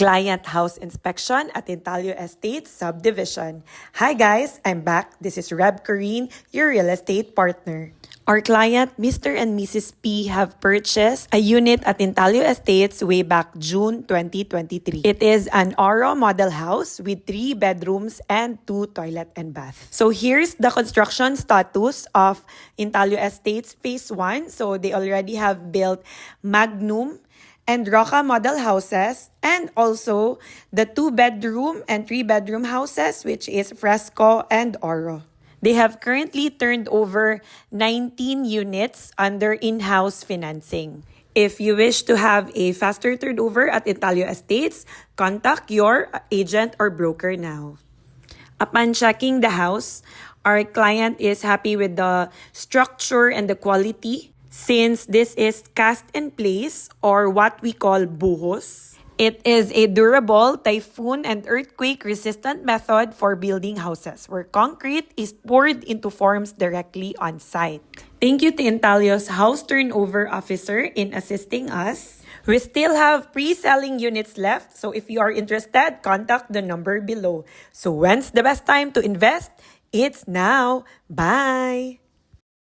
Client house inspection at Intalio Estates Subdivision. Hi guys, I'm back. This is Reb Corrine, your real estate partner. Our client, Mr. and Mrs. P, have purchased a unit at Intalio Estates way back June 2023. It is an Oro model house with 3 bedrooms and 2 toilet and bath. So here's the construction status of Intalio Estates Phase 1. So they already have built Magnum and Roca model houses, and also the 2-bedroom and 3-bedroom houses, which is Fresco and Oro. They have currently turned over 19 units under in-house financing. If you wish to have a faster turnover at Intalio Estates, contact your agent or broker now. Upon checking the house, our client is happy with the structure and the quality. Since this is cast in place, or what we call buhos, it is a durable, typhoon, and earthquake-resistant method for building houses, where concrete is poured into forms directly on site. Thank you to Intalio's house turnover officer in assisting us. We still have pre-selling units left, so if you are interested, contact the number below. So when's the best time to invest? It's now. Bye!